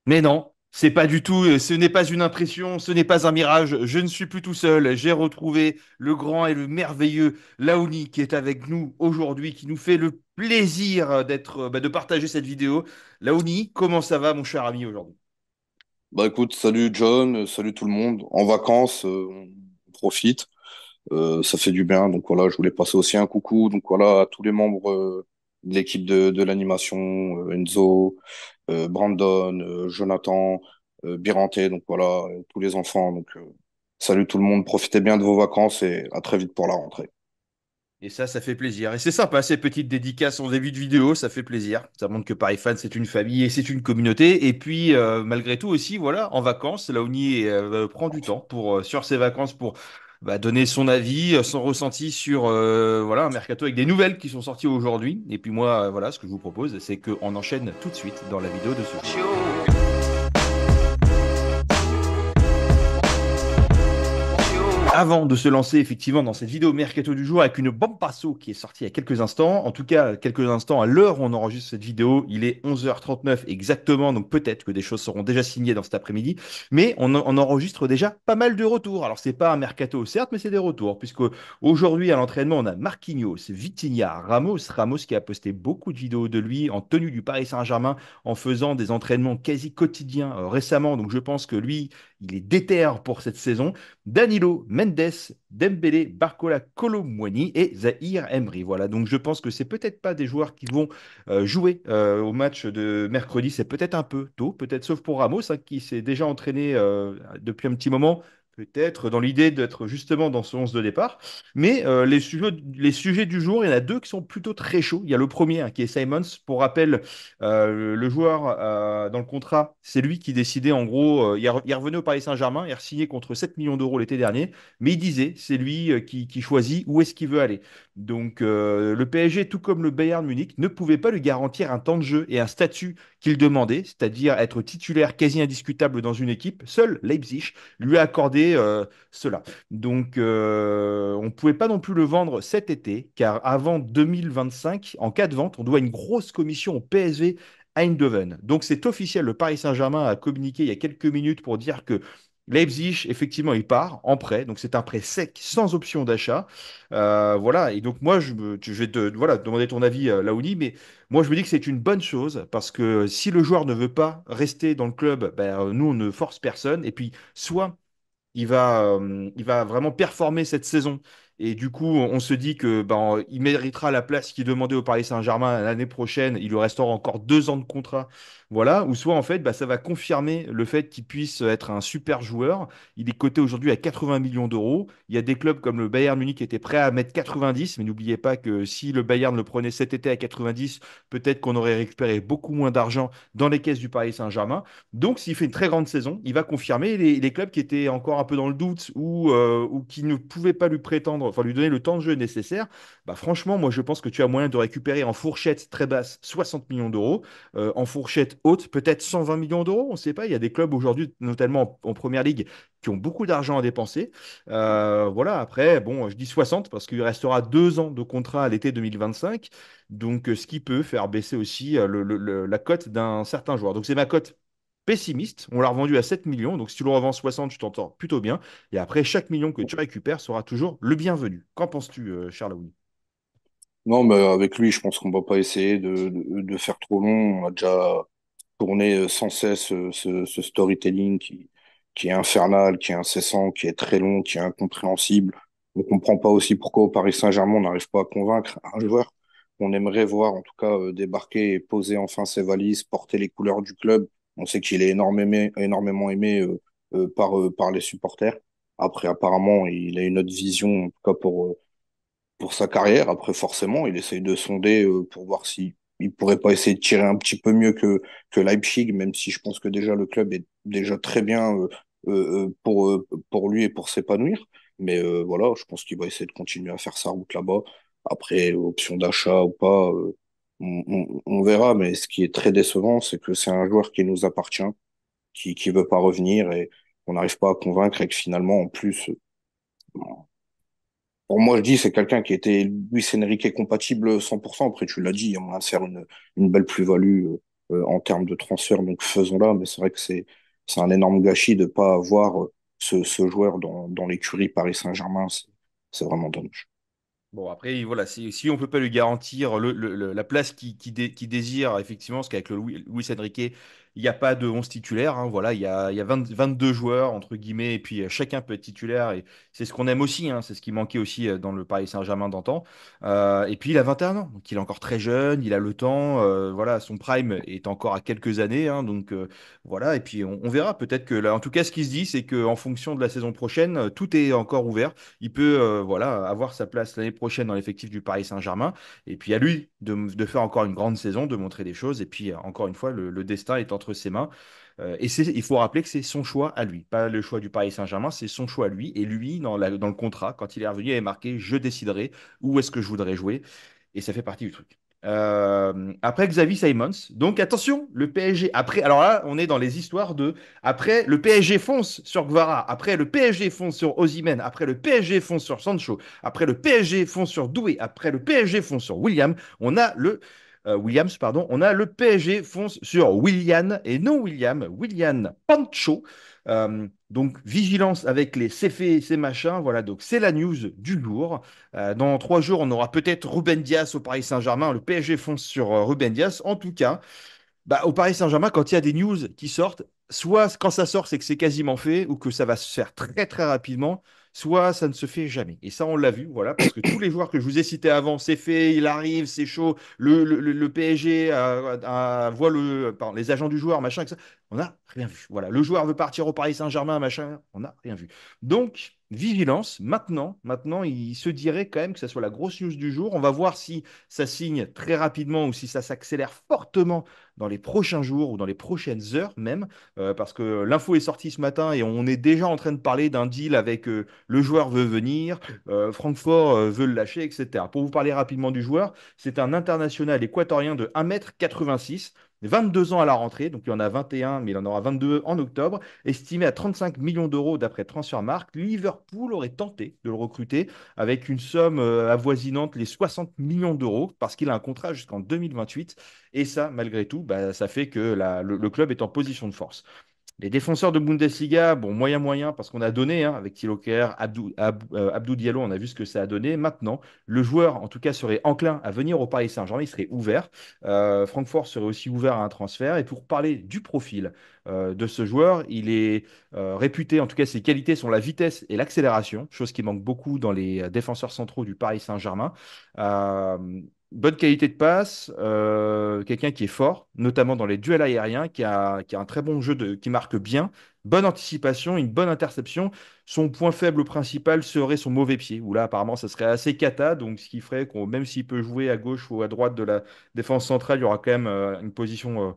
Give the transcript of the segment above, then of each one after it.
Mais non, c'est pas du tout, ce n'est pas une impression, ce n'est pas un mirage. Je ne suis plus tout seul. J'ai retrouvé le grand et le merveilleux Laouni qui est avec nous aujourd'hui, qui nous fait le plaisir de partager cette vidéo. Laouni, comment ça va, mon cher ami, aujourd'hui? Bah écoute, salut John, salut tout le monde. En vacances, on profite, ça fait du bien. Donc voilà, je voulais passer aussi un coucou. Donc voilà, à tous les membres de l'équipe de l'animation, Enzo, Brandon, Jonathan, Biranté, donc voilà, tous les enfants. Donc salut tout le monde, profitez bien de vos vacances et à très vite pour la rentrée. Et ça fait plaisir. Et c'est sympa, ces petites dédicaces en début de vidéo, ça fait plaisir. Ça montre que Paris Fan, c'est une famille et c'est une communauté. Et puis, malgré tout aussi, voilà, en vacances, Laouni prend du temps sur ses vacances pour donner son avis, son ressenti sur voilà, un mercato avec des nouvelles qui sont sorties aujourd'hui. Et puis moi, voilà, ce que je vous propose, c'est qu'on enchaîne tout de suite dans la vidéo de ce jour. Avant de se lancer effectivement dans cette vidéo mercato du jour avec une bombe passo qui est sortie il y a quelques instants, en tout cas quelques instants à l'heure où on enregistre cette vidéo, il est 11h39 exactement, donc peut-être que des choses seront déjà signées dans cet après-midi, mais on enregistre déjà pas mal de retours. Alors c'est pas un mercato certes, mais c'est des retours, puisque aujourd'hui à l'entraînement on a Marquinhos, Vitinha, Ramos qui a posté beaucoup de vidéos de lui en tenue du Paris Saint-Germain, en faisant des entraînements quasi quotidiens récemment, donc je pense que lui, il est déter pour cette saison. Danilo, Mendes, Dembélé, Barcola, Kolo Muani et Zahir Emery. Voilà, donc je pense que c'est peut-être pas des joueurs qui vont jouer au match de mercredi. C'est peut-être un peu tôt, peut-être sauf pour Ramos, hein, qui s'est déjà entraîné depuis un petit moment. Peut-être dans l'idée d'être justement dans ce 11 de départ. Mais les sujets du jour, il y en a deux qui sont plutôt très chauds. Il y a le premier, hein, qui est Simons. Pour rappel, le joueur dans le contrat, c'est lui qui décidait en gros, il revenait au Paris Saint-Germain, il re-signait contre 7 millions d'euros l'été dernier, mais il disait, c'est lui qui choisit où est-ce qu'il veut aller. Donc le PSG, tout comme le Bayern Munich, ne pouvait pas lui garantir un temps de jeu et un statut qu'il demandait, c'est-à-dire être titulaire quasi indiscutable dans une équipe. Seul Leipzig lui a accordé cela. Donc on ne pouvait pas non plus le vendre cet été, car avant 2025, en cas de vente, on doit une grosse commission au PSV Eindhoven. Donc c'est officiel, le Paris Saint-Germain a communiqué il y a quelques minutes pour dire que Leipzig, effectivement, il part en prêt. Donc c'est un prêt sec, sans option d'achat. Voilà, et donc moi, je vais te voilà, demander ton avis, Laouni, mais moi je me dis que c'est une bonne chose, parce que si le joueur ne veut pas rester dans le club, nous, on ne force personne. Et puis, soit il va vraiment performer cette saison. Et du coup, on se dit que il méritera la place qu'il demandait au Paris Saint-Germain l'année prochaine. Il lui restera encore 2 ans de contrat. Voilà. Ou soit, en fait, ça va confirmer le fait qu'il puisse être un super joueur. Il est coté aujourd'hui à 80 millions d'euros. Il y a des clubs comme le Bayern Munich qui étaient prêts à mettre 90. Mais n'oubliez pas que si le Bayern le prenait cet été à 90, peut-être qu'on aurait récupéré beaucoup moins d'argent dans les caisses du Paris Saint-Germain. Donc, s'il fait une très grande saison, il va confirmer les clubs qui étaient encore un peu dans le doute ou qui ne pouvaient pas lui prétendre, enfin lui donner le temps de jeu nécessaire. Franchement, moi, je pense que tu as moyen de récupérer en fourchette très basse 60 millions d'euros, en fourchette haute peut-être 120 millions d'euros. On ne sait pas. Il y a des clubs aujourd'hui, notamment en première ligue, qui ont beaucoup d'argent à dépenser. Voilà. Après, bon, je dis 60 parce qu'il restera 2 ans de contrat à l'été 2025. Donc, ce qui peut faire baisser aussi la cote d'un certain joueur. Donc, c'est ma cote pessimiste. On l'a revendu à 7 millions. Donc, si tu le revends 60, tu t'entends plutôt bien. Et après, chaque million que tu récupères sera toujours le bienvenu. Qu'en penses-tu, Charles Aouni? Non, mais avec lui, je pense qu'on va pas essayer de faire trop long. On a déjà tourné sans cesse ce storytelling qui est infernal, qui est incessant, qui est très long, qui est incompréhensible. On comprend pas aussi pourquoi au Paris Saint-Germain, on n'arrive pas à convaincre un joueur qu'on aimerait voir, en tout cas, débarquer et poser enfin ses valises, porter les couleurs du club. On sait qu'il est énormément aimé par les supporters. Après, apparemment, il a une autre vision, en tout cas pour sa carrière. Après, forcément, il essaye de sonder pour voir si il pourrait pas essayer de tirer un petit peu mieux que Leipzig, même si je pense que déjà le club est déjà très bien pour lui et pour s'épanouir. Mais voilà, je pense qu'il va essayer de continuer à faire sa route là-bas. Après, option d'achat ou pas, on verra. Mais ce qui est très décevant, c'est que c'est un joueur qui nous appartient, qui veut pas revenir et on n'arrive pas à convaincre et que finalement, en plus, pour moi, je dis, c'est quelqu'un qui était Luis Enrique compatible 100%. Après, tu l'as dit, il y a moyen de faire une belle plus-value en termes de transfert, donc faisons-la. Mais c'est vrai que c'est un énorme gâchis de ne pas avoir ce joueur dans l'écurie Paris Saint-Germain. C'est vraiment dommage. Bon, après, voilà, si on peut pas lui garantir la place qu'il désire, effectivement, parce qu'avec le Luis Enrique, il n'y a pas de 11 titulaires. Hein, voilà, il y a 22 joueurs, entre guillemets, et puis chacun peut être titulaire. Et c'est ce qu'on aime aussi, hein, c'est ce qui manquait aussi dans le Paris Saint-Germain d'antan. Et puis, il a 21 ans, donc il est encore très jeune, il a le temps. Voilà, son prime est encore à quelques années. Hein, donc, voilà, et puis on verra. Peut-être que là, en tout cas, ce qui se dit, c'est qu'en fonction de la saison prochaine, tout est encore ouvert. Il peut voilà, avoir sa place l'année prochaine dans l'effectif du Paris Saint-Germain. Et puis à lui de faire encore une grande saison, de montrer des choses. Et puis encore une fois, le destin est entre ses mains. Il faut rappeler que c'est son choix à lui, pas le choix du Paris Saint-Germain, c'est son choix à lui. Et lui, dans le contrat, quand il est revenu, il avait marqué: je déciderai où est-ce que je voudrais jouer. Et ça fait partie du truc. Après Xavi Simons. Donc attention, le PSG. Après, alors là, on est dans les histoires de. Après, le PSG fonce sur Guevara. Après, le PSG fonce sur Osimhen. Après, le PSG fonce sur Sancho. Après, le PSG fonce sur Doué. Après, le PSG fonce sur William. On a le. Williams, pardon. On a le PSG fonce sur Willian et non William. Willian Pancho. Donc, vigilance avec les CFA et ces machins. Voilà, donc c'est la news du jour. Dans 3 jours, on aura peut-être Ruben Dias au Paris Saint-Germain. Le PSG fonce sur Ruben Dias. En tout cas, bah, au Paris Saint-Germain, quand il y a des news qui sortent, soit quand ça sort, c'est que c'est quasiment fait ou que ça va se faire très très rapidement, soit ça ne se fait jamais. Et ça, on l'a vu, voilà, parce que tous les joueurs que je vous ai cités avant, c'est fait, il arrive, c'est chaud, le PSG voit pardon, les agents du joueur, machin, etc. On n'a rien vu. Voilà, le joueur veut partir au Paris Saint-Germain, machin, on n'a rien vu. Donc, vigilance, maintenant, il se dirait quand même que ça soit la grosse news du jour. On va voir si ça signe très rapidement ou si ça s'accélère fortement dans les prochains jours ou dans les prochaines heures même, parce que l'info est sortie ce matin et on est déjà en train de parler d'un deal avec le joueur veut venir, Francfort veut le lâcher, etc. Pour vous parler rapidement du joueur, c'est un international équatorien de 1,86 m, 22 ans à la rentrée, donc il en a 21, mais il en aura 22 en octobre, estimé à 35 millions d'euros d'après Transfermarkt. Liverpool aurait tenté de le recruter avec une somme avoisinante les 60 millions d'euros, parce qu'il a un contrat jusqu'en 2028. Et ça, malgré tout, bah, ça fait que le club est en position de force. Les défenseurs de Bundesliga, bon, moyen, parce qu'on a donné, hein, avec Thilo Kehrer, Abdou Diallo, on a vu ce que ça a donné. Maintenant, le joueur, en tout cas, serait enclin à venir au Paris Saint-Germain, il serait ouvert. Francfort serait aussi ouvert à un transfert. Et pour parler du profil de ce joueur, il est réputé, en tout cas, ses qualités sont la vitesse et l'accélération, chose qui manque beaucoup dans les défenseurs centraux du Paris Saint-Germain. Bonne qualité de passe, quelqu'un qui est fort, notamment dans les duels aériens, qui a un très bon jeu qui marque bien, bonne anticipation, une bonne interception. Son point faible principal serait son mauvais pied, où là apparemment ça serait assez cata, donc ce qui ferait qu'on, même s'il peut jouer à gauche ou à droite de la défense centrale, il y aura quand même une position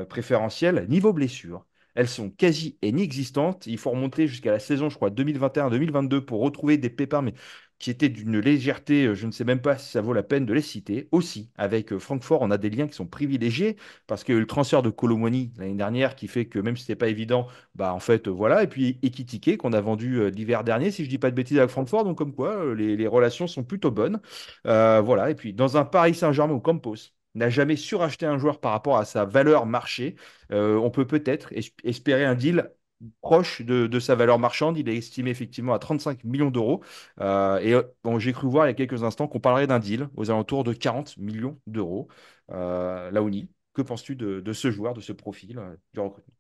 préférentielle. Niveau blessure, elles sont quasi inexistantes. Il faut remonter jusqu'à la saison, je crois, 2021-2022 pour retrouver des pépins, mais qui étaient d'une légèreté, je ne sais même pas si ça vaut la peine de les citer. Aussi, avec Francfort, on a des liens qui sont privilégiés parce que le transfert de Kolo Muani l'année dernière qui fait que même si c'était pas évident, bah en fait voilà. Et puis Ekitike qu'on a vendu l'hiver dernier, si je dis pas de bêtises, avec Francfort. Donc comme quoi, les relations sont plutôt bonnes. Voilà. Et puis dans un Paris Saint-Germain où Campos n'a jamais suracheté un joueur par rapport à sa valeur marché, on peut peut-être espérer un deal proche de sa valeur marchande. Il est estimé effectivement à 35 millions d'euros. Bon, j'ai cru voir il y a quelques instants qu'on parlerait d'un deal aux alentours de 40 millions d'euros. Laouni, que penses-tu de ce joueur, de ce profil du recrutement?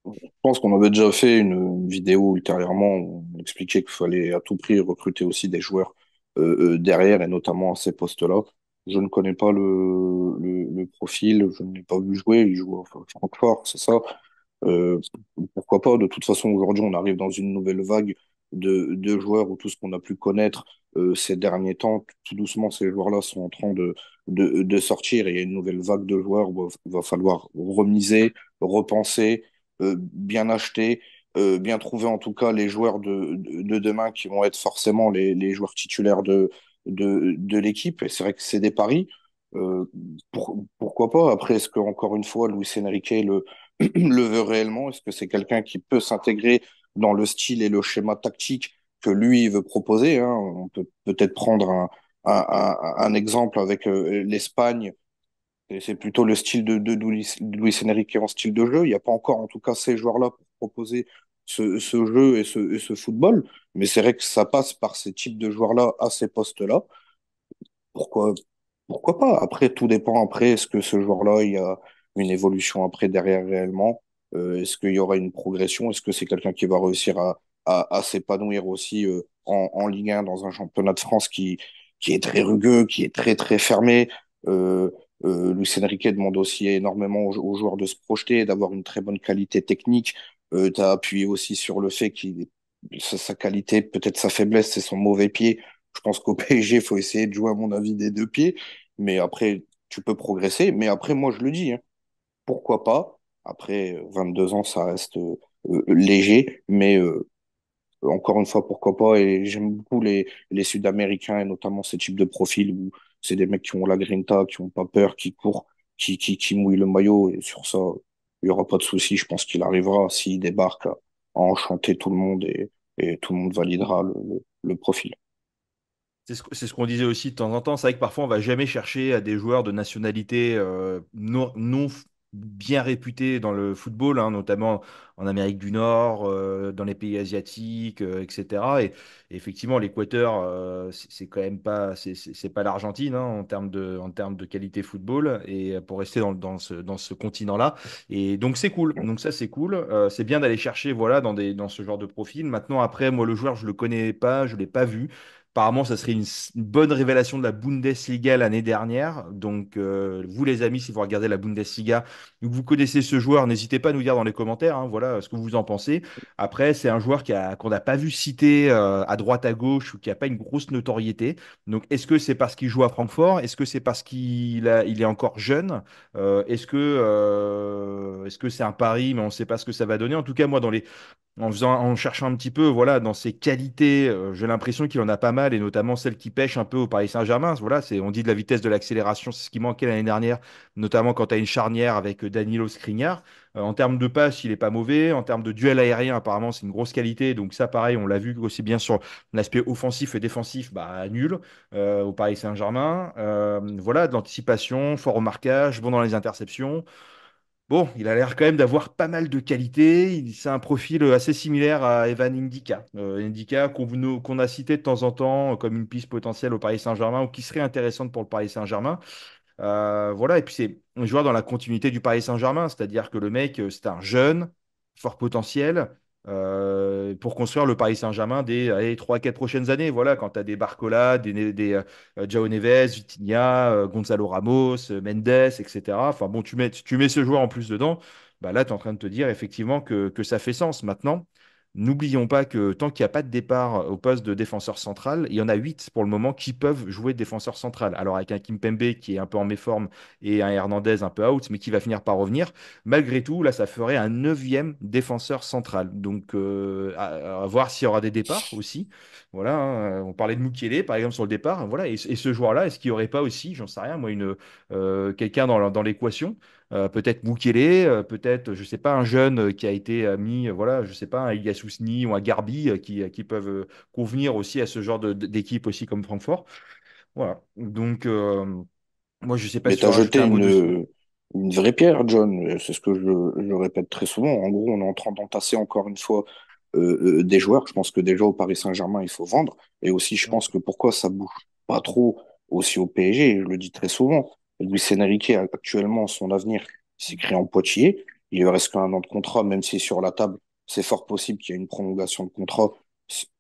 Je pense qu'on avait déjà fait une vidéo ultérieurement où on expliquait qu'il fallait à tout prix recruter aussi des joueurs derrière et notamment à ces postes-là. Je ne connais pas le profil, je ne l'ai pas vu jouer, il joue à Francfort, c'est ça. Euh, Pourquoi pas? De toute façon, aujourd'hui, on arrive dans une nouvelle vague de joueurs où tout ce qu'on a pu connaître ces derniers temps, tout doucement, ces joueurs-là sont en train de sortir et il y a une nouvelle vague de joueurs où il va falloir remiser, repenser, bien acheter, bien trouver en tout cas les joueurs de demain qui vont être forcément les joueurs titulaires de l'équipe. Et c'est vrai que c'est des paris. Euh, Pourquoi pas? Après, est-ce que, encore une fois, Luis Enrique le veut réellement? Est-ce que c'est quelqu'un qui peut s'intégrer dans le style et le schéma tactique que lui veut proposer, hein? On peut peut-être prendre un exemple avec l'Espagne Et c'est plutôt le style de Luis Enrique en style de jeu. Il n'y a pas encore, en tout cas, ces joueurs-là pour proposer ce jeu et ce football. Mais c'est vrai que ça passe par ces types de joueurs-là à ces postes-là. Pourquoi, pourquoi pas? Après, tout dépend. Après, est-ce que ce joueur-là, il y a une évolution après derrière réellement? Est-ce qu'il y aura une progression? Est-ce que c'est quelqu'un qui va réussir à s'épanouir aussi en Ligue 1 dans un championnat de France qui est très rugueux, qui est très, très fermé? Euh, Luis Enrique demande aussi énormément aux joueurs de se projeter, d'avoir une très bonne qualité technique. Tu as appuyé aussi sur le fait qu'il sa qualité, peut-être sa faiblesse, c'est son mauvais pied. Je pense qu'au PSG, il faut essayer de jouer, à mon avis, des deux pieds. Mais après, tu peux progresser. Mais après, moi, je le dis, hein, pourquoi pas? Après, 22 ans, ça reste léger. Mais encore une fois, pourquoi pas? Et j'aime beaucoup les Sud-Américains et notamment ce type de profil où c'est des mecs qui ont la grinta, qui ont pas peur, qui courent, qui mouillent le maillot. Et sur ça, il y aura pas de souci. Je pense qu'il arrivera s'il débarque à enchanter tout le monde et tout le monde validera le profil. C'est ce qu'on disait aussi de temps en temps. C'est vrai que parfois, on va jamais chercher à des joueurs de nationalité non bien réputés dans le football, hein, notamment en Amérique du Nord, dans les pays asiatiques, etc. Et effectivement, l'Équateur, c'est quand même pas, c'est pas l'Argentine, hein, en termes de qualité football. Et pour rester dans ce continent-là. Et donc, c'est cool. Donc, ça, c'est cool. C'est bien d'aller chercher, voilà, dans ce genre de profil. Maintenant, après, moi, le joueur, je le connais pas, je l'ai pas vu. Apparemment, ça serait une bonne révélation de la Bundesliga l'année dernière. Donc, vous, les amis, si vous regardez la Bundesliga ou que vous connaissez ce joueur, n'hésitez pas à nous dire dans les commentaires, hein, voilà ce que vous en pensez. Après, c'est un joueur qu'on n'a pas vu citer à droite à gauche ou qui n'a pas une grosse notoriété. Donc, est-ce que c'est parce qu'il joue à Francfort? Est-ce que c'est parce il est encore jeune? Est-ce que c'est un pari, mais on ne sait pas ce que ça va donner? En tout cas, moi, en cherchant un petit peu, voilà, dans ses qualités, j'ai l'impression qu'il en a pas mal, et notamment celles qui pêchent un peu au Paris Saint-Germain. Voilà, on dit de la vitesse de l'accélération, c'est ce qui manquait l'année dernière, notamment quand tu as une charnière avec Danilo Skriniar. En termes de passe, il est pas mauvais. En termes de duel aérien, apparemment, c'est une grosse qualité. Donc ça, pareil, on l'a vu aussi bien sur l'aspect offensif et défensif, bah, nul au Paris Saint-Germain. Voilà, de l'anticipation, fort au marquage, bon dans les interceptions. Bon, il a l'air quand même d'avoir pas mal de qualités. C'est un profil assez similaire à Evan Indika. Indika qu'on a cité de temps en temps comme une piste potentielle au Paris Saint-Germain ou qui serait intéressante pour le Paris Saint-Germain. Voilà, et puis c'est un joueur dans la continuité du Paris Saint-Germain, c'est-à-dire que le mec, c'est un jeune, fort potentiel, pour construire le Paris Saint-Germain des allez, 3-4 prochaines années. Voilà, quand tu as des Barcola, des João Neves, Vitinha, Gonzalo Ramos, Mendes, etc. Enfin bon, tu mets ce joueur en plus dedans, bah là, tu es en train de te dire effectivement que ça fait sens. Maintenant, n'oublions pas que tant qu'il n'y a pas de départ au poste de défenseur central, il y en a 8 pour le moment qui peuvent jouer défenseur central. Alors avec un Kimpembe qui est un peu en méforme et un Hernandez un peu out, mais qui va finir par revenir, malgré tout, là, ça ferait un neuvième défenseur central. Donc à voir s'il y aura des départs aussi. Voilà, hein, on parlait de Mukiele, par exemple, sur le départ. Voilà, et ce joueur-là, est-ce qu'il n'y aurait pas aussi, j'en sais rien, moi, quelqu'un dans l'équation? Peut-être Mukele, peut-être, je sais pas, un jeune qui a été mis, voilà, je sais pas, un Ilyas Ousni ou un Garbi qui peuvent convenir aussi à ce genre d'équipe aussi comme Francfort. Voilà. Donc, moi, je sais pas Mais si tu tu as veux rajouter jeté un mot dessus. une vraie pierre, John. C'est ce que je répète très souvent. En gros, on est en train d'entasser encore une fois des joueurs. Je pense que déjà au Paris Saint-Germain, il faut vendre. Et aussi, je Mm. pense que pourquoi ça bouge pas trop aussi au PSG, je le dis très souvent. Luis Enrique, actuellement, son avenir s'écrit en Poitiers. Il lui reste qu'un an de contrat, même si sur la table, c'est fort possible qu'il y ait une prolongation de contrat.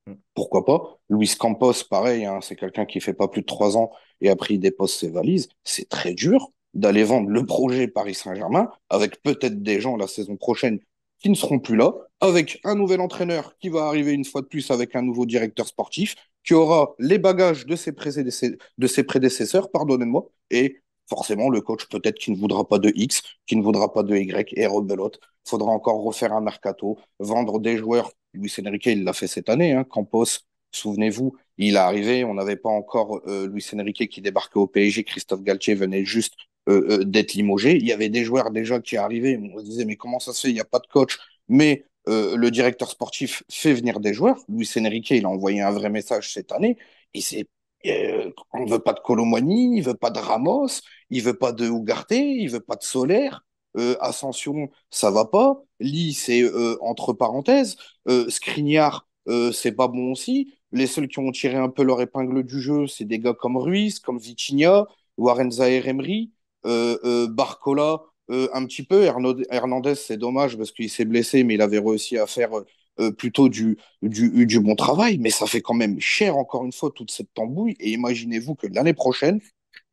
Mm. Pourquoi pas? Luis Campos, pareil, hein, c'est quelqu'un qui fait pas plus de 3 ans et après il dépose ses valises. C'est très dur d'aller vendre le projet Paris Saint-Germain avec peut-être des gens la saison prochaine qui ne seront plus là, avec un nouvel entraîneur qui va arriver une fois de plus avec un nouveau directeur sportif, qui aura les bagages de ses prédécesseurs, pardonnez-moi, et forcément le coach peut-être qui ne voudra pas de X, qui ne voudra pas de Y, et rebelote. Il faudra encore refaire un mercato, vendre des joueurs. Luis Enrique, il l'a fait cette année, hein. Campos, souvenez-vous, il est arrivé, on n'avait pas encore Luis Enrique qui débarquait au PSG, Christophe Galtier venait juste d'être limogé. Il y avait des joueurs déjà qui arrivaient, on se disait mais comment ça se fait, il n'y a pas de coach, mais le directeur sportif fait venir des joueurs. Luis Enrique, il a envoyé un vrai message cette année, et On veut pas de Kolo Muani, il veut pas de Ramos, il veut pas de Ugarte, il veut pas de Soler. Ascension, ça va pas. Lee, c'est entre parenthèses. Skriniar, c'est pas bon aussi. Les seuls qui ont tiré un peu leur épingle du jeu, c'est des gars comme Ruiz, comme Vitinha, Warren Zaïre-Emery, Barcola, un petit peu. Hernandez, c'est dommage parce qu'il s'est blessé, mais il avait réussi à faire plutôt du bon travail. Mais ça fait quand même cher, encore une fois, toute cette tambouille. Et imaginez-vous que l'année prochaine,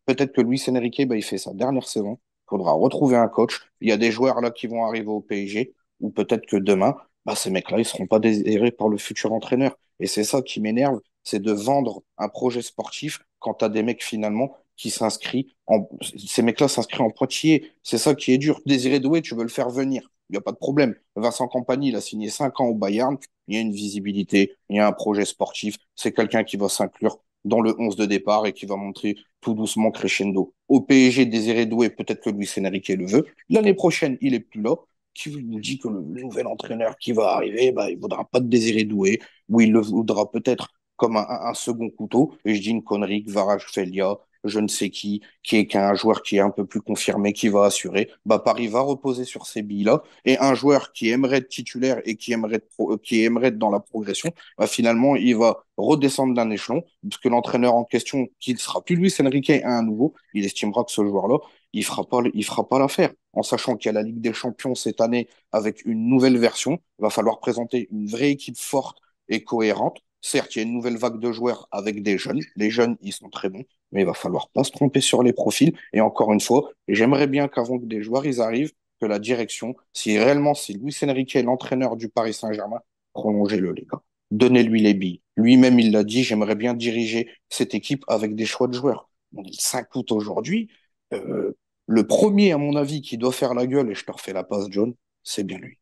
peut-être que Luis Enrique, bah, il fait sa dernière saison. Il faudra retrouver un coach. Il y a des joueurs là qui vont arriver au PSG, ou peut-être que demain, bah, ces mecs-là, ils ne seront pas désirés par le futur entraîneur. Et c'est ça qui m'énerve, c'est de vendre un projet sportif quand tu as des mecs finalement qui s'inscrivent en... Ces mecs-là s'inscrivent en Poitiers. C'est ça qui est dur. Désiré Doué, tu veux le faire venir. Il n'y a pas de problème. Vincent Kompany, il a signé 5 ans au Bayern. Il y a une visibilité, il y a un projet sportif. C'est quelqu'un qui va s'inclure dans le 11 de départ et qui va montrer tout doucement crescendo. Au PSG, Désiré Doué, peut-être que Luis Enrique le veut. L'année prochaine, il est plus là. Qui nous dit que le nouvel entraîneur qui va arriver, bah, il ne voudra pas de Désiré Doué, ou il le voudra peut-être comme un second couteau. Et je dis une connerie, Kvaratskhelia, je ne sais qui est qu'un joueur qui est un peu plus confirmé, qui va assurer. Bah, Paris va reposer sur ces billes-là. Et un joueur qui aimerait être titulaire et qui aimerait être dans la progression, bah, finalement, il va redescendre d'un échelon, puisque l'entraîneur en question, qui ne sera plus Luis Enrique, à un nouveau, il estimera que ce joueur-là, il fera pas l'affaire. En sachant qu'il y a la Ligue des Champions cette année avec une nouvelle version, il va falloir présenter une vraie équipe forte et cohérente. Certes, il y a une nouvelle vague de joueurs avec des jeunes. Les jeunes, ils sont très bons, mais il va falloir pas se tromper sur les profils. Et encore une fois, j'aimerais bien qu'avant que des joueurs ils arrivent, que la direction, si réellement c'est Luis Enrique, l'entraîneur du Paris Saint-Germain, prolongez-le, les gars. Donnez-lui les billes. Lui-même, il l'a dit, j'aimerais bien diriger cette équipe avec des choix de joueurs. On est le 5 août aujourd'hui. Euh, le premier, à mon avis, qui doit faire la gueule, et je te refais la passe, John, c'est bien lui.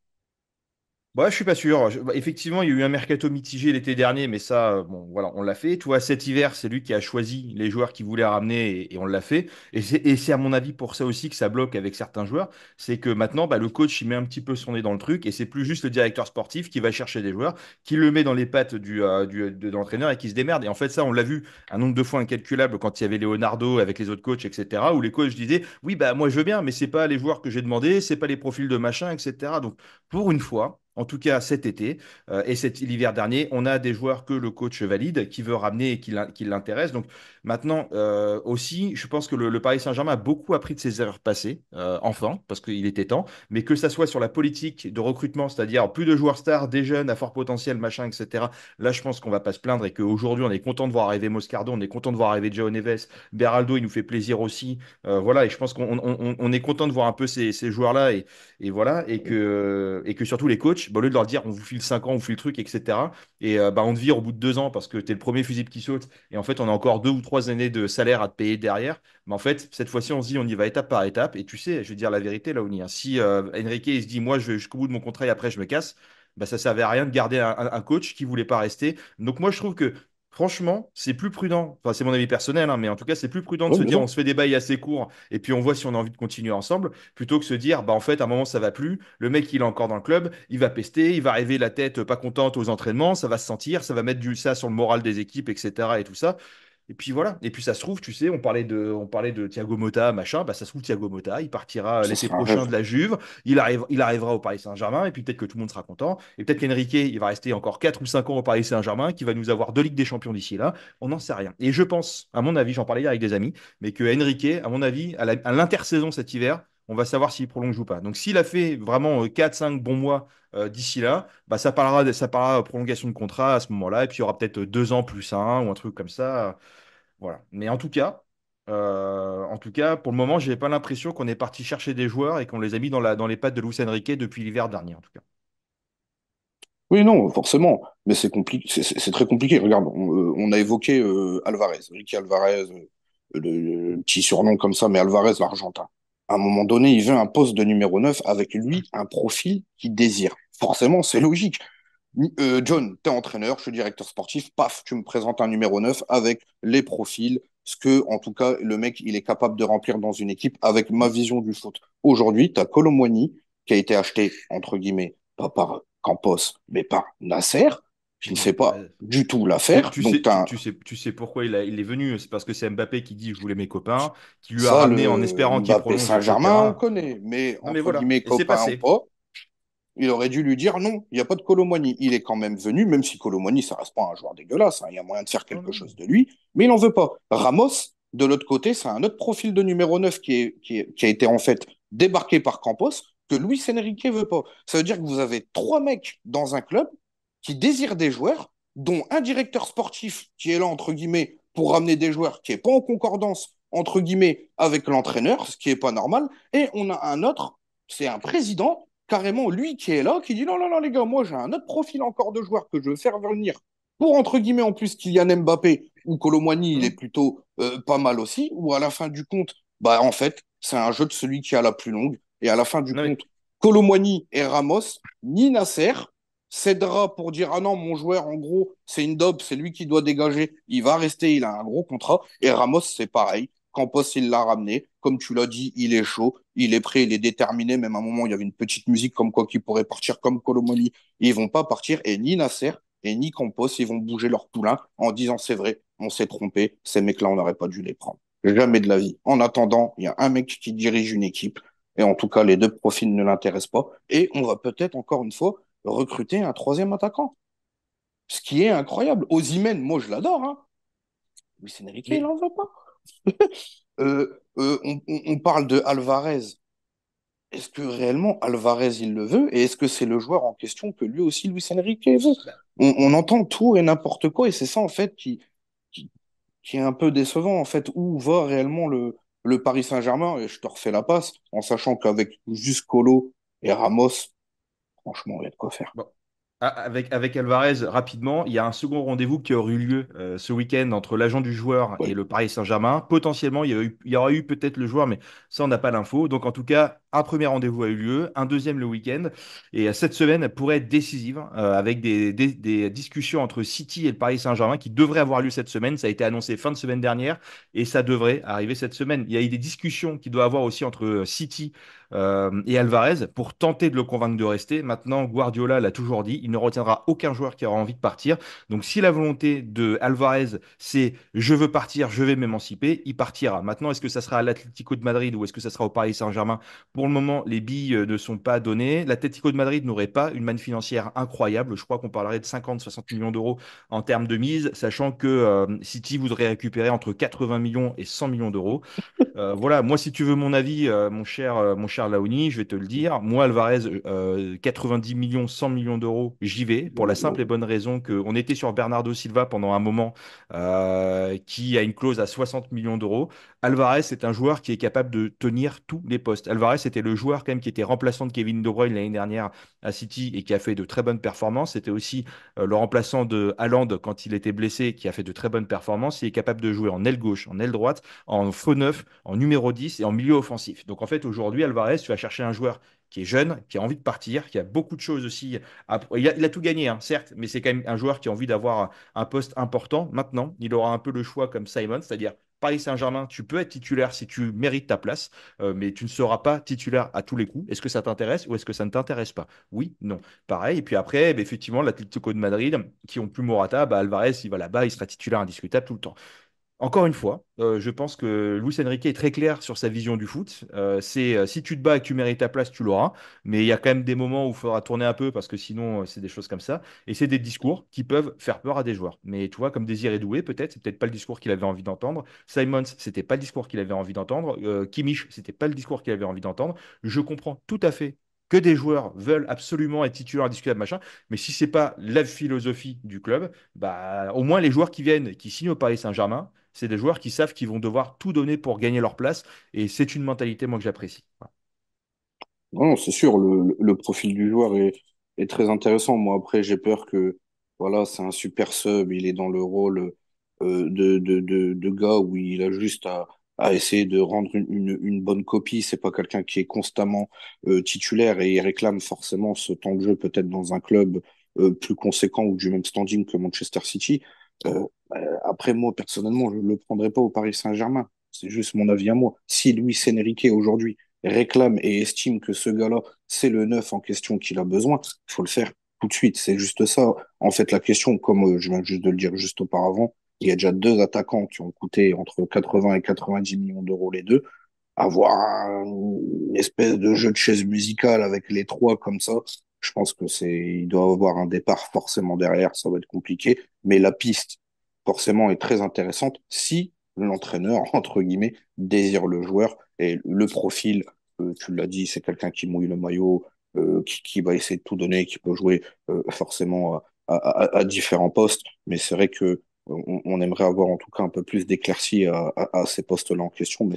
Ouais, je suis pas sûr. Effectivement, il y a eu un mercato mitigé l'été dernier, mais ça, bon, voilà, on l'a fait. Tu vois, cet hiver, c'est lui qui a choisi les joueurs qu'il voulait ramener et on l'a fait. Et c'est à mon avis pour ça aussi que ça bloque avec certains joueurs. C'est que maintenant, bah, le coach, il met un petit peu son nez dans le truc et c'est plus juste le directeur sportif qui va chercher des joueurs, qui le met dans les pattes de l'entraîneur et qui se démerde. Et en fait, ça, on l'a vu un nombre de fois incalculable quand il y avait Leonardo avec les autres coachs, etc., où les coachs disaient, oui, bah, moi, je veux bien, mais c'est pas les joueurs que j'ai demandé, c'est pas les profils de machin, etc. Donc, pour une fois, en tout cas cet été et l'hiver dernier, on a des joueurs que le coach valide, qui veut ramener et qui l'intéresse. Donc maintenant aussi, je pense que le Paris Saint-Germain a beaucoup appris de ses erreurs passées, enfin, parce qu'il était temps, mais que ça soit sur la politique de recrutement, c'est-à-dire plus de joueurs stars, des jeunes à fort potentiel, machin, etc. Là, je pense qu'on va pas se plaindre et qu'aujourd'hui, on est content de voir arriver Moscardo, on est content de voir arriver João Neves, Beraldo, il nous fait plaisir aussi. Voilà, et je pense qu'on est content de voir un peu ces joueurs-là et voilà, et que surtout les coachs, bah, au lieu de leur dire on vous file 5 ans, on vous file le truc, etc. Et bah, on te vire au bout de 2 ans parce que tu es le premier fusible qui saute. Et en fait, on a encore 2 ou 3 années de salaire à te payer derrière. Mais en fait, cette fois-ci, on se dit on y va étape par étape. Et tu sais, je vais dire la vérité là, Oni, hein. Si Enrique il se dit moi je vais jusqu'au bout de mon contrat et après je me casse, bah, ça servait à rien de garder un coach qui voulait pas rester. Donc moi, je trouve que. Franchement, c'est plus prudent, enfin c'est mon avis personnel, hein, mais en tout cas c'est plus prudent de Oui, se bien dire sûr. on se fait des bails assez courts et puis on voit si on a envie de continuer ensemble plutôt que se dire, bah en fait, à un moment, ça va plus. Le mec, il est encore dans le club, il va pester, il va arriver la tête pas contente aux entraînements, ça va se sentir, ça va mettre ça sur le moral des équipes, etc. et tout ça. Et puis voilà. Et puis ça se trouve, tu sais, on parlait de Thiago Motta, machin. Bah ça se trouve, Thiago Motta, il partira Ça l'été serait un prochain rêve. de la Juve. Il arrivera au Paris Saint-Germain. Et puis peut-être que tout le monde sera content. Et peut-être qu'Enrique, il va rester encore 4 ou 5 ans au Paris Saint-Germain, qui va nous avoir 2 Ligues des Champions d'ici là. On n'en sait rien. Et je pense, à mon avis, j'en parlais hier avec des amis, mais que Enrique, à mon avis, à l'intersaison cet hiver, on va savoir s'il prolonge ou pas. Donc s'il a fait vraiment 4-5 bons mois d'ici là, bah, ça parlera prolongation de contrat à ce moment-là. Et puis il y aura peut-être 2 ans plus un ou un truc comme ça. Voilà. Mais en tout cas, pour le moment, j'ai pas l'impression qu'on est parti chercher des joueurs et qu'on les a mis dans les pattes de Luis Enrique depuis l'hiver dernier, en tout cas. Oui, non, forcément, mais c'est compliqué, c'est très compliqué. Regarde, on a évoqué Alvarez, Ricky Alvarez, le petit surnom comme ça, mais Alvarez, l'Argentin. À un moment donné, il veut un poste de numéro 9 avec lui, un profil qu'il désire. Forcément, c'est logique. John, t'es entraîneur, je suis directeur sportif, paf, tu me présentes un numéro 9 avec les profils, ce que, en tout cas, le mec, il est capable de remplir dans une équipe avec ma vision du foot. Aujourd'hui, t'as Kolo Muani, qui a été acheté, entre guillemets, pas par Campos, mais par Nasser. qui ne sait pas Bah, du tout la faire. Donc, tu sais pourquoi il est venu. C'est parce que c'est Mbappé qui dit je voulais mes copains, qui lui a ça, ramené en le espérant qu'il Mbappé prolonge sur le Saint-Germain, on terrain. connaît. Mais Non mais entre voilà, guillemets, et c'est copain ou passé. pas, il aurait dû lui dire non, il n'y a pas de Colomboigny. Il est quand même venu, même si Colomboigny, ça reste pas un joueur dégueulasse, hein, il y a moyen de faire Non, quelque non. chose de lui, mais il n'en veut pas. Ramos, de l'autre côté, c'est un autre profil de numéro 9 qui a été en fait débarqué par Campos, que Luis Enrique veut pas. Ça veut dire que vous avez trois mecs dans un club qui désirent des joueurs, dont un directeur sportif qui est là, entre guillemets, pour ramener des joueurs, qui n'est pas en concordance, entre guillemets, avec l'entraîneur, ce qui n'est pas normal, et on a un autre, c'est un président carrément lui qui est là, qui dit non, non, non, les gars, moi j'ai un autre profil encore de joueurs que je veux faire venir pour, entre guillemets, en plus Kylian Mbappé ou Colomwani, il est Hum. plutôt pas mal aussi, ou à la fin du compte, bah en fait, c'est un jeu de celui qui a la plus longue, et à la fin du Non, mais compte, Colomwani et Ramos, ni Nasser, cédera pour dire ah non, mon joueur, en gros, c'est une daube, c'est lui qui doit dégager, il va rester, il a un gros contrat, et Ramos, c'est pareil. Campos, il l'a ramené. Comme tu l'as dit, il est chaud, il est prêt, il est déterminé. Même à un moment, il y avait une petite musique comme quoi qu'il pourrait partir comme Colomoni. Ils vont pas partir. Et ni Nasser et ni Campos, ils vont bouger leur poulain en disant c'est vrai, on s'est trompé. Ces mecs-là, on n'aurait pas dû les prendre. Jamais de la vie. En attendant, il y a un mec qui dirige une équipe. Et en tout cas, les deux profils ne l'intéressent pas. Et on va peut-être, encore une fois, recruter un troisième attaquant. Ce qui est incroyable. Osimhen, moi, je l'adore. Hein. Luis Enrique, il mais n'en veut pas. On parle de Alvarez. Est-ce que réellement Alvarez il le veut et est-ce que c'est le joueur en question que lui aussi Luis Enrique veut? bah, On entend tout et n'importe quoi et c'est ça en fait qui, qui est un peu décevant en fait. Où va réellement le Paris Saint-Germain? Et je te refais la passe en sachant qu'avec juste Colo et Ramos, franchement, il y a de quoi faire. bon. Avec Alvarez, rapidement, il y a un second rendez-vous qui aurait eu lieu ce week-end entre l'agent du joueur et Oui. le Paris Saint-Germain. Potentiellement, il y aurait eu peut-être le joueur, mais ça, on n'a pas l'info. Donc, en tout cas, un premier rendez-vous a eu lieu, un deuxième le week-end. Et cette semaine pourrait être décisive avec des discussions entre City et le Paris Saint-Germain qui devraient avoir lieu cette semaine. Ça a été annoncé fin de semaine dernière et ça devrait arriver cette semaine. Il y a eu des discussions qui doivent avoir aussi entre City et Alvarez pour tenter de le convaincre de rester. Maintenant, Guardiola l'a toujours dit, il ne retiendra aucun joueur qui aura envie de partir. Donc, si la volonté de Alvarez, c'est je veux partir, je vais m'émanciper, il partira. Maintenant, est-ce que ça sera à l'Atlético de Madrid ou est-ce que ça sera au Paris Saint-Germain? Pour le moment, les billes ne sont pas données. L'Atlético de Madrid n'aurait pas une manne financière incroyable. Je crois qu'on parlerait de 50-60 millions d'euros en termes de mise, sachant que City voudrait récupérer entre 80 millions et 100 millions d'euros. Voilà, moi, si tu veux mon avis, mon cher Laoni, je vais te le dire. Moi, Alvarez, 90 millions, 100 millions d'euros, j'y vais pour la simple et bonne raison qu'on était sur Bernardo Silva pendant un moment qui a une clause à 60 millions d'euros. Alvarez, c'est un joueur qui est capable de tenir tous les postes. Alvarez, c'était le joueur quand même qui était remplaçant de Kevin De Bruyne l'année dernière à City et qui a fait de très bonnes performances. C'était aussi le remplaçant de Haaland quand il était blessé qui a fait de très bonnes performances. Il est capable de jouer en aile gauche, en aile droite, en faux neuf, en numéro 10 et en milieu offensif. Donc en fait, aujourd'hui, Alvarez, tu vas chercher un joueur qui est jeune, qui a envie de partir, qui a beaucoup de choses aussi. Il a tout gagné, hein, certes, mais c'est quand même un joueur qui a envie d'avoir un poste important. Maintenant, il aura un peu le choix comme Simon, c'est-à-dire Paris Saint-Germain, tu peux être titulaire si tu mérites ta place, mais tu ne seras pas titulaire à tous les coups. Est-ce que ça t'intéresse ou est-ce que ça ne t'intéresse pas? Oui, non. Pareil. Et puis après, bah, effectivement, l'Atlético de Madrid, qui ont plus Morata, bah, Alvarez, il va là-bas, il sera titulaire indiscutable tout le temps. Encore une fois, je pense que Luis Enrique est très clair sur sa vision du foot. C'est si tu te bats et que tu mérites ta place, tu l'auras. Mais il y a quand même des moments où il faudra tourner un peu parce que sinon, c'est des choses comme ça. Et c'est des discours qui peuvent faire peur à des joueurs. Mais tu vois, comme Désiré Doué, peut-être, c'est peut-être pas le discours qu'il avait envie d'entendre. Simons, c'était pas le discours qu'il avait envie d'entendre. Kimmich, c'était pas le discours qu'il avait envie d'entendre. Je comprends tout à fait que des joueurs veulent absolument être titulaires indiscutables, machin. Mais si c'est pas la philosophie du club, bah, au moins les joueurs qui viennent, qui signent au Paris Saint-Germain, c'est des joueurs qui savent qu'ils vont devoir tout donner pour gagner leur place. Et c'est une mentalité, moi, que j'apprécie. Voilà. Non, c'est sûr, le profil du joueur est très intéressant. Moi, après, j'ai peur que, voilà, c'est un super sub, il est dans le rôle de gars où il a juste à essayer de rendre une bonne copie. C'est pas quelqu'un qui est constamment titulaire et il réclame forcément ce temps de jeu peut-être dans un club plus conséquent ou du même standing que Manchester City. Après, moi, personnellement, je ne le prendrais pas au Paris Saint-Germain. C'est juste mon avis à moi. Si Luis Enrique aujourd'hui réclame et estime que ce gars-là, c'est le neuf en question qu'il a besoin, il faut le faire. tout de suite. C'est juste ça. En fait, la question, comme je viens juste de le dire juste auparavant, il y a déjà deux attaquants qui ont coûté entre 80 et 90 millions d'euros les deux. Avoir une espèce de jeu de chaise musicale avec les trois comme ça, je pense que il doit avoir un départ forcément derrière, ça va être compliqué. Mais la piste, forcément, est très intéressante si l'entraîneur, entre guillemets, désire le joueur et le profil, tu l'as dit, c'est quelqu'un qui mouille le maillot, qui va essayer de tout donner, qui peut jouer forcément à différents postes. Mais c'est vrai que on aimerait avoir en tout cas un peu plus d'éclaircies à ces postes-là en question. Mais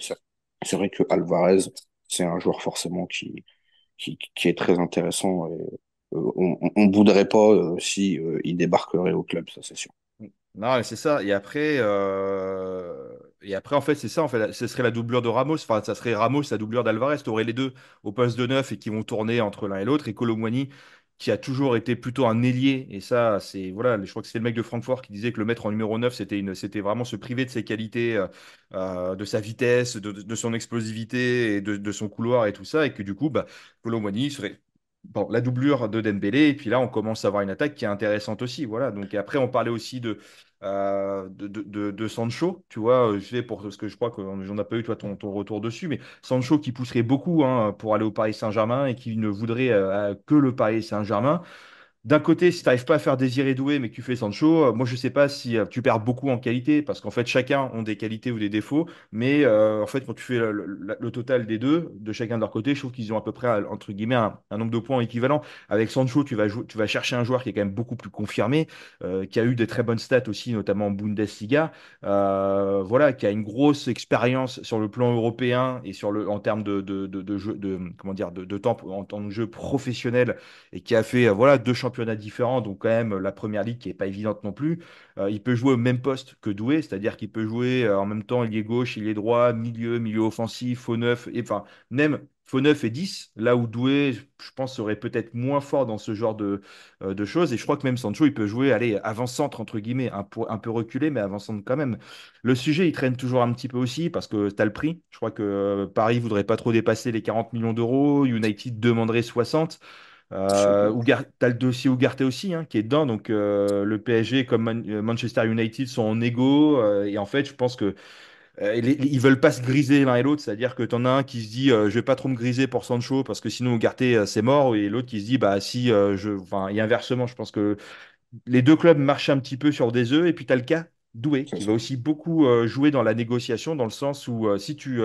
c'est vrai que Alvarez, c'est un joueur forcément qui est très intéressant. Et, on ne voudrait pas si il débarquerait au club, ça c'est sûr. Non, mais c'est ça. Et après, en fait, c'est ça. En fait, ce serait la doublure de Ramos. Enfin, ça serait Ramos, la doublure d'Alvarez. Tu aurais les deux au poste de neuf et qui vont tourner entre l'un et l'autre. Et Kolo Muani, qui a toujours été plutôt un ailier. Et ça, c'est voilà. Je crois que c'était le mec de Francfort qui disait que le mettre en numéro 9 c'était vraiment se priver de ses qualités, de sa vitesse, de son explosivité et de son couloir et tout ça. Et que du coup, bah, Kolo Muani serait bon, la doublure de Dembélé. Et puis là, on commence à avoir une attaque qui est intéressante aussi. Voilà. Donc et après, on parlait aussi de Sancho, tu vois, je sais pour ce que je crois que j'en ai pas eu toi ton retour dessus, mais Sancho qui pousserait beaucoup hein, pour aller au Paris Saint-Germain et qui ne voudrait que le Paris Saint-Germain. D'un côté, si tu n'arrives pas à faire Désiré Doué, mais que tu fais Sancho, moi je sais pas si tu perds beaucoup en qualité, parce qu'en fait chacun ont des qualités ou des défauts, mais en fait quand tu fais le total des deux, de chacun de leur côté, je trouve qu'ils ont à peu près entre guillemets un nombre de points équivalent. Avec Sancho, tu vas chercher un joueur qui est quand même beaucoup plus confirmé, qui a eu des très bonnes stats aussi, notamment en Bundesliga, voilà, qui a une grosse expérience sur le plan européen et en termes de jeu, comment dire, de temps en temps de jeu professionnel et qui a fait voilà deux championnats différents, donc quand même la première ligue qui est pas évidente non plus. Il peut jouer au même poste que Doué, c'est-à-dire qu'il peut jouer en même temps il est gauche, il est droit, milieu offensif, faux neuf, et enfin même faux neuf et 10 là où Doué, je pense, serait peut-être moins fort dans ce genre de choses. Et je crois que même Sancho, il peut jouer, allez, avant-centre, entre guillemets, un peu reculé, mais avant-centre quand même. Le sujet, il traîne toujours un petit peu aussi parce que tu as le prix. Je crois que Paris voudrait pas trop dépasser les 40 millions d'euros. United demanderait 60. T'as le dossier Ugarte aussi hein, qui est dedans. Donc le PSG comme Manchester United sont en égo. Et en fait, je pense que ils veulent pas se griser l'un et l'autre. C'est-à-dire que t'en as un qui se dit je vais pas trop me griser pour Sancho parce que sinon Ugarte c'est mort. Et l'autre qui se dit bah si enfin et inversement, je pense que les deux clubs marchent un petit peu sur des œufs. Et puis, tu as le cas Doué, C'est qui ça. va aussi beaucoup jouer dans la négociation, dans le sens où si tu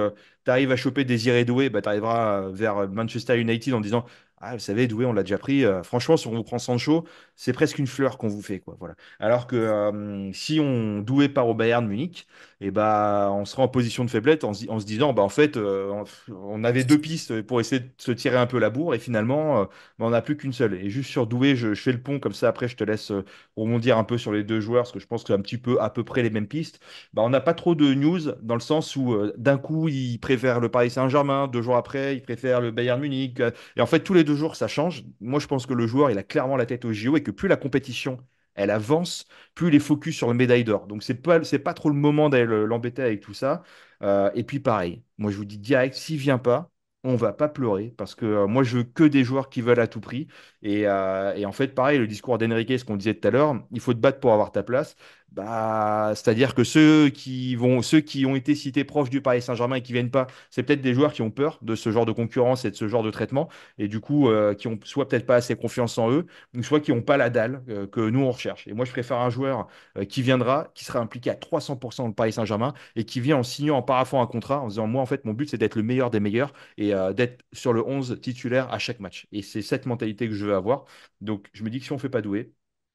arrives à choper Désiré Doué, bah, tu arriveras vers Manchester United en disant ah, vous savez, Doué, on l'a déjà pris. Franchement, si on vous prend Sancho, c'est presque une fleur qu'on vous fait. Quoi, voilà. Alors que si on Doué part au Bayern Munich, et bah, on sera en position de faiblesse en se disant bah, en fait, on avait deux pistes pour essayer de se tirer un peu la bourre et finalement, bah, on n'a plus qu'une seule. Et juste sur Doué, je fais le pont comme ça. Après, je te laisse rebondir un peu sur les deux joueurs, parce que je pense que c'est un petit peu à peu près les mêmes pistes. Bah, on n'a pas trop de news dans le sens où d'un coup, ils préfèrent le Paris Saint-Germain, 2 jours après, ils préfèrent le Bayern Munich. Et en fait, tous les 2 jours, ça change. Moi, je pense que le joueur, il a clairement la tête au JO et que plus la compétition elle avance, plus il est focus sur le médaille d'or. Donc, c'est pas trop le moment d'aller l'embêter avec tout ça. Et puis, pareil, moi, je vous dis direct, s'il vient pas, on va pas pleurer parce que moi, je veux que des joueurs qui veulent à tout prix. Et en fait, pareil, le discours d'Enrique, ce qu'on disait tout à l'heure, il faut te battre pour avoir ta place. Bah, c'est-à-dire que ceux qui ont été cités proches du Paris Saint-Germain et qui viennent pas, c'est peut-être des joueurs qui ont peur de ce genre de concurrence et de ce genre de traitement, et du coup, qui ont soit peut-être pas assez confiance en eux, ou soit qui ont pas la dalle que nous on recherche. Et moi, je préfère un joueur qui viendra, qui sera impliqué à 300% dans le Paris Saint-Germain et qui vient en signant, en paraphant un contrat, en disant, moi, en fait, mon but, c'est d'être le meilleur des meilleurs et d'être sur le 11 titulaire à chaque match. Et c'est cette mentalité que je veux avoir. Donc, je me dis que si on fait pas doué,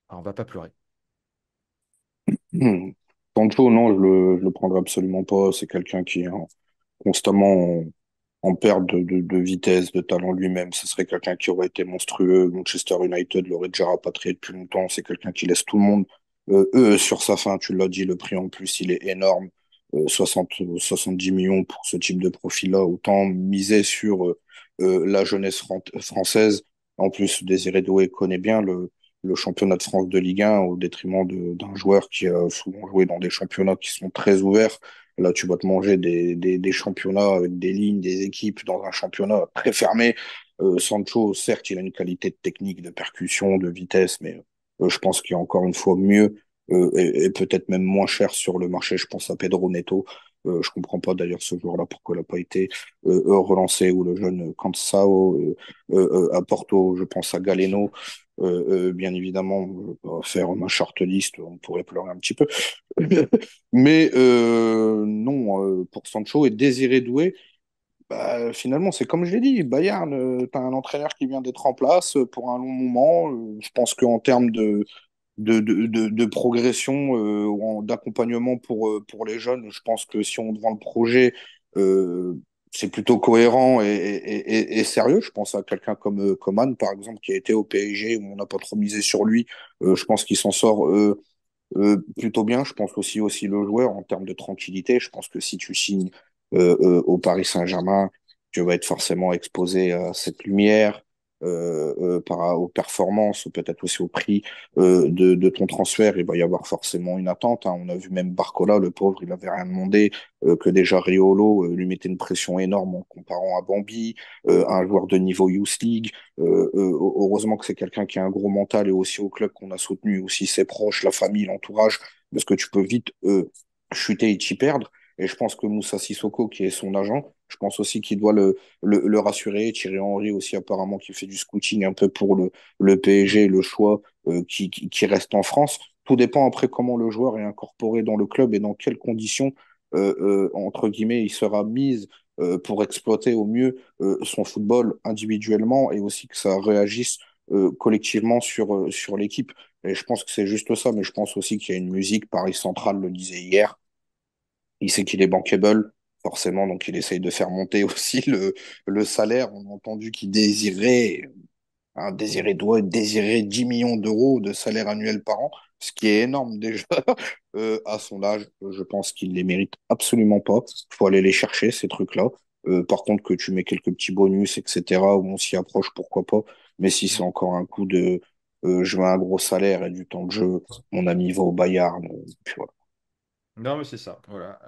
ah, on va pas pleurer. Sancho, non, je le prendrai absolument pas. C'est quelqu'un qui est constamment en perte de vitesse, de talent lui-même. Ce serait quelqu'un qui aurait été monstrueux. Manchester United l'aurait déjà rapatrié depuis longtemps. C'est quelqu'un qui laisse tout le monde eux sur sa fin. Tu l'as dit, le prix en plus, il est énorme. 70 millions pour ce type de profil-là. Autant miser sur la jeunesse française. En plus, Désiré Doué connaît bien le championnat de France de Ligue 1 au détriment d'un joueur qui a souvent joué dans des championnats qui sont très ouverts. Là, tu vas te manger des championnats avec des lignes, des équipes dans un championnat très fermé. Sancho, certes, il a une qualité de technique, de percussion, de vitesse, mais je pense qu'il y a encore une fois mieux et peut-être même moins cher sur le marché. Je pense à Pedro Neto. Je comprends pas d'ailleurs ce joueur-là pourquoi il n'a pas été relancé, ou le jeune Cancelo à Porto. Je pense à Galeno. Bien évidemment, faire ma shortlist, on pourrait pleurer un petit peu. Mais non, pour Sancho et Désiré Doué, bah, finalement, c'est comme je l'ai dit, Bayern, tu as un entraîneur qui vient d'être en place pour un long moment. Je pense qu'en termes de progression ou d'accompagnement pour les jeunes, je pense que si on vend le projet, euh, c'est plutôt cohérent et sérieux. Je pense à quelqu'un comme Coman, par exemple, qui a été au PSG, où on n'a pas trop misé sur lui. Je pense qu'il s'en sort plutôt bien. Je pense aussi le joueur en termes de tranquillité. Je pense que si tu signes au Paris Saint-Germain, tu vas être forcément exposé à cette lumière, aux performances, ou peut-être aussi au prix de ton transfert. Il va y avoir forcément une attente, hein. On a vu même Barcola, le pauvre, il avait rien demandé, que déjà Riolo lui mettait une pression énorme en comparant à Bambi, un joueur de niveau Youth League. Heureusement que c'est quelqu'un qui a un gros mental, et aussi au club qu'on a soutenu, aussi ses proches, la famille, l'entourage, parce que tu peux vite chuter et t'y perdre. Et je pense que Moussa Sissoko, qui est son agent, je pense aussi qu'il doit le rassurer. Thierry Henry aussi, apparemment, qui fait du scouting un peu pour le PSG, le choix qui reste en France. Tout dépend après comment le joueur est incorporé dans le club et dans quelles conditions, entre guillemets, il sera mis pour exploiter au mieux son football individuellement, et aussi que ça réagisse collectivement sur l'équipe. Et je pense que c'est juste ça, mais je pense aussi qu'il y a une musique. Paris Central le disait hier, il sait qu'il est bankable, forcément, donc il essaye de faire monter aussi le salaire. On a entendu qu'il doit désirer 10 millions d'euros de salaire annuel par an, ce qui est énorme déjà à son âge. Je pense qu'il les mérite absolument pas. Il faut aller les chercher, ces trucs-là. Par contre, que tu mets quelques petits bonus, etc., où on s'y approche, pourquoi pas. Mais si c'est encore un coup de je veux un gros salaire et du temps de jeu, mon ami va au Bayern. Puis voilà. Non, mais c'est ça. Voilà.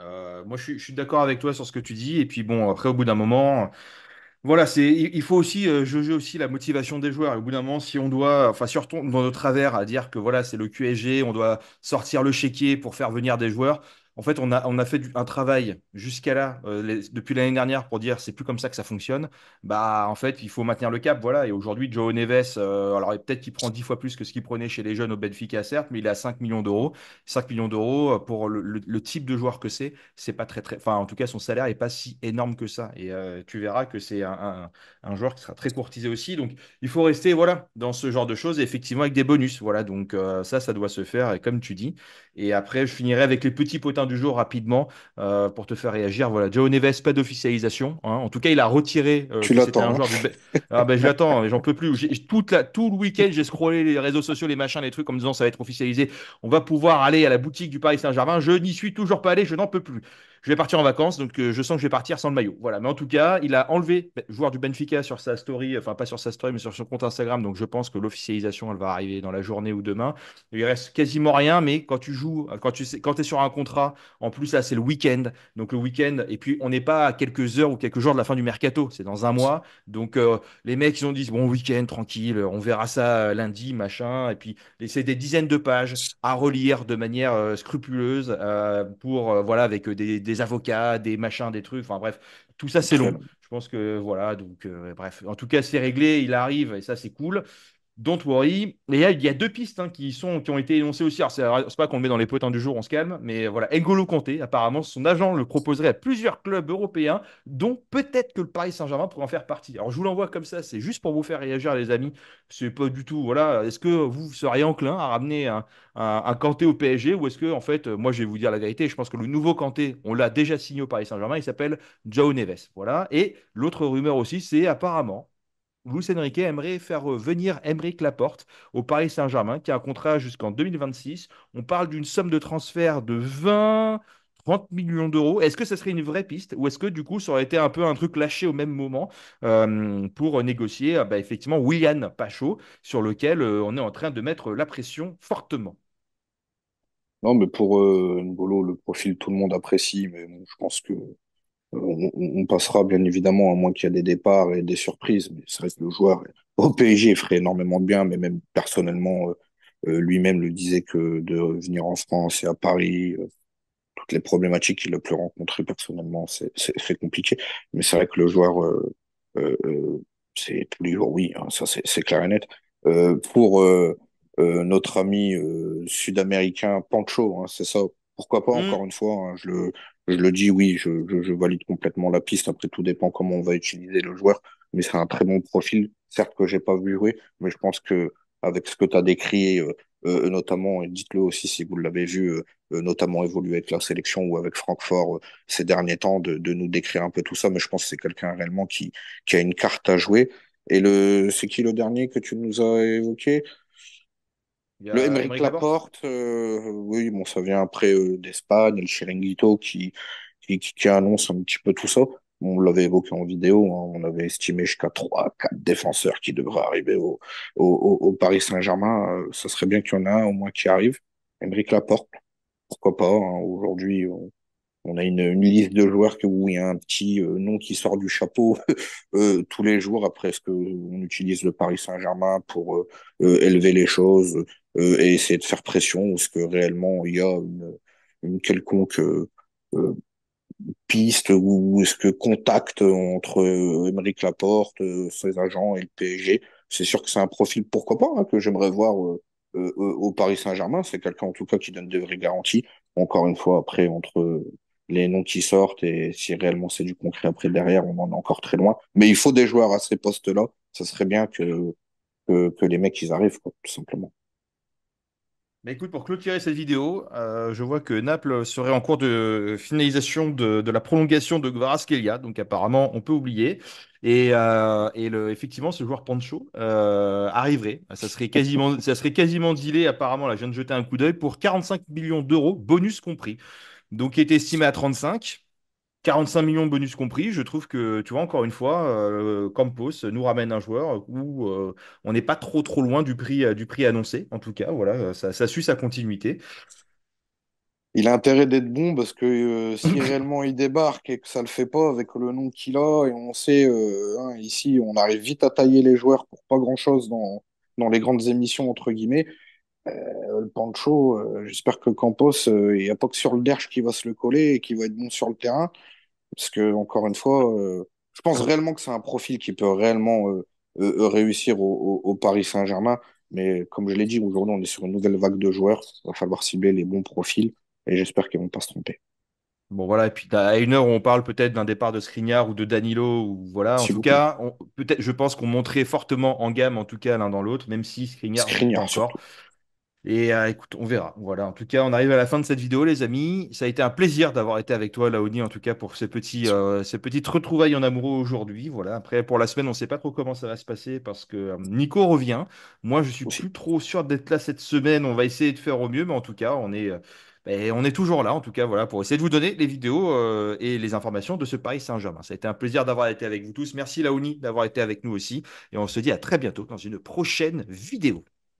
Moi, je suis d'accord avec toi sur ce que tu dis. Et puis, bon, après, au bout d'un moment. Voilà, il faut aussi jauger aussi la motivation des joueurs. Et au bout d'un moment, si on doit, enfin, si on retombe dans nos travers à dire que voilà, c'est le QSG, on doit sortir le chéquier pour faire venir des joueurs. En fait, on a fait un travail jusqu'à là, depuis l'année dernière, pour dire c'est plus comme ça que ça fonctionne. Bah, en fait, il faut maintenir le cap, voilà. Et aujourd'hui, Joao Neves, alors peut-être qu'il prend 10 fois plus que ce qu'il prenait chez les jeunes au Benfica, certes, mais il est à 5 millions d'euros. 5 millions d'euros pour le type de joueur que c'est pas très très. Enfin, en tout cas, son salaire est pas si énorme que ça. Et tu verras que c'est un joueur qui sera très courtisé aussi. Donc, il faut rester voilà dans ce genre de choses, et effectivement avec des bonus. Voilà, donc ça doit se faire, et comme tu dis. Et après, je finirai avec les petits potins du jour rapidement pour te faire réagir. Voilà, Joe Neves, pas d'officialisation, hein. En tout cas, il a retiré Tu que c'était un l'attends, hein. joueur Ah ben, je l'attends, mais j'en peux plus. Tout le week-end, j'ai scrollé les réseaux sociaux, les machins, les trucs, en me disant ça va être officialisé. On va pouvoir aller à la boutique du Paris Saint-Germain. Je n'y suis toujours pas allé, je n'en peux plus. Je vais partir en vacances, donc je sens que je vais partir sans le maillot. Voilà, mais en tout cas, il a enlevé joueur du Benfica sur sa story, enfin pas sur sa story, mais sur son compte Instagram. Donc je pense que l'officialisation, elle va arriver dans la journée ou demain. Il reste quasiment rien, mais quand tu joues, quand tu es sur un contrat, en plus là, c'est le week-end. Donc le week-end, et puis on n'est pas à quelques heures ou quelques jours de la fin du mercato, c'est dans un mois. Donc les mecs, ils ont dit, bon, week-end, tranquille, on verra ça lundi, machin. Et puis c'est des dizaines de pages à relire de manière scrupuleuse pour voilà avec des avocats, des machins, des trucs. Enfin bref, tout ça c'est Très long. long. Je pense que voilà, donc bref. En tout cas, c'est réglé, il arrive et ça c'est cool. Don't worry. Et il y a deux pistes hein, qui ont été énoncées aussi. Alors, c'est pas qu'on le met dans les potins du jour, on se calme, mais voilà. N'Golo Kanté, apparemment, son agent le proposerait à plusieurs clubs européens, dont peut-être que le Paris Saint-Germain pourrait en faire partie. Alors, je vous l'envoie comme ça, c'est juste pour vous faire réagir, les amis. C'est pas du tout, voilà. Est-ce que vous seriez enclin à ramener un Kanté au PSG, ou est-ce que, en fait, moi, je vais vous dire la vérité, je pense que le nouveau Kanté, on l'a déjà signé au Paris Saint-Germain, il s'appelle Joao Neves. Voilà. Et l'autre rumeur aussi, c'est apparemment. Luis Enrique aimerait faire venir Aymeric Laporte au Paris Saint-Germain, qui a un contrat jusqu'en 2026. On parle d'une somme de transfert de 20, 30 millions d'euros. Est-ce que ça serait une vraie piste, ou est-ce que du coup ça aurait été un peu un truc lâché au même moment pour négocier bah, effectivement Willian Pacho, sur lequel on est en train de mettre la pression fortement. Non, mais pour N'Golo, le profil, tout le monde apprécie, mais bon, je pense que On passera bien évidemment, à moins qu'il y ait des départs et des surprises, mais c'est vrai que le joueur au PSG ferait énormément de bien, mais même personnellement, lui-même le disait que de venir en France et à Paris, toutes les problématiques qu'il a pu rencontrer personnellement, c'est compliqué. Mais c'est vrai que le joueur, c'est tous les jours, oui, hein, ça c'est clair et net. Pour notre ami sud-américain Pancho, hein, c'est ça. Pourquoi pas, Hmm. encore une fois, hein, je le dis, oui, je valide complètement la piste. Après, tout dépend comment on va utiliser le joueur. Mais c'est un très bon profil. Certes que j'ai pas vu jouer, mais je pense que avec ce que tu as décrit, notamment, et dites-le aussi si vous l'avez vu, notamment évoluer avec la sélection ou avec Francfort ces derniers temps, de nous décrire un peu tout ça. Mais je pense que c'est quelqu'un réellement qui a une carte à jouer. Et c'est qui le dernier que tu nous as évoqué? Il y Le a Aymeric Aymeric Laporte. Laporte, oui, bon, ça vient après d'Espagne, El Chiringuito qui annonce un petit peu tout ça. On l'avait évoqué en vidéo, hein, on avait estimé jusqu'à 3 4 défenseurs qui devraient arriver au Paris Saint-Germain. Ça serait bien qu'il y en ait un au moins qui arrive. Aymeric Laporte, pourquoi pas, hein. Aujourd'hui, on a une liste de joueurs où il y a un petit nom qui sort du chapeau tous les jours. Après, est-ce qu'on utilise le Paris Saint-Germain pour élever les choses et essayer de faire pression? Ou est-ce que réellement il y a une quelconque euh, piste ou est-ce que contact entre Aymeric Laporte, ses agents et le PSG? C'est sûr que c'est un profil, pourquoi pas, hein, que j'aimerais voir au Paris Saint-Germain. C'est quelqu'un en tout cas qui donne de vraies garanties. Encore une fois, après, entre les noms qui sortent et si réellement c'est du concret après derrière, on en est encore très loin. Mais il faut des joueurs à ces postes-là. Ça serait bien que les mecs, ils arrivent, quoi, tout simplement. Mais écoute, pour clôturer cette vidéo, je vois que Naples serait en cours de finalisation de la prolongation de Kvaratskhelia, donc apparemment on peut oublier. Effectivement, ce joueur Pancho arriverait. Ça serait quasiment dealé apparemment. Là, je viens de jeter un coup d'œil pour 45 millions d'euros, bonus compris. Donc, il est estimé à 35. 45 millions de bonus compris, je trouve que, tu vois, encore une fois, Campos nous ramène un joueur où on n'est pas trop loin du prix annoncé, en tout cas, voilà, ça suit sa continuité. Il a intérêt d'être bon parce que si réellement il débarque et que ça le fait pas avec le nom qu'il a, et on sait, hein, ici, on arrive vite à tailler les joueurs pour pas grand-chose dans les grandes émissions, entre guillemets. Le Pancho, j'espère que Campos, il n'y a pas que sur le derche qui va se le coller et qui va être bon sur le terrain. Parce que, encore une fois, je pense réellement que c'est un profil qui peut réellement réussir au Paris Saint-Germain. Mais comme je l'ai dit, aujourd'hui, on est sur une nouvelle vague de joueurs. Il va falloir cibler les bons profils et j'espère qu'ils vont pas se tromper. Bon, voilà, et puis à une heure où on parle peut-être d'un départ de Skriniar ou de Danilo, ou voilà, en S'il tout vous plaît. cas, peut-être, je pense qu'on montrait fortement en gamme, en tout cas, l'un dans l'autre, même si Skriniar ne l'est pas Skriniar encore. surtout. Et écoute, on verra. Voilà. En tout cas, on arrive à la fin de cette vidéo, les amis. Ça a été un plaisir d'avoir été avec toi, Laoni, en tout cas, pour ces petites retrouvailles en amoureux aujourd'hui. Voilà. Après, pour la semaine, on ne sait pas trop comment ça va se passer parce que Nico revient. Moi, je suis Aussi. plus trop sûr d'être là cette semaine. On va essayer de faire au mieux, mais en tout cas, on est toujours là, en tout cas, voilà, pour essayer de vous donner les vidéos et les informations de ce Paris Saint-Germain. Ça a été un plaisir d'avoir été avec vous tous. Merci, Laoni, d'avoir été avec nous aussi. Et on se dit à très bientôt dans une prochaine vidéo.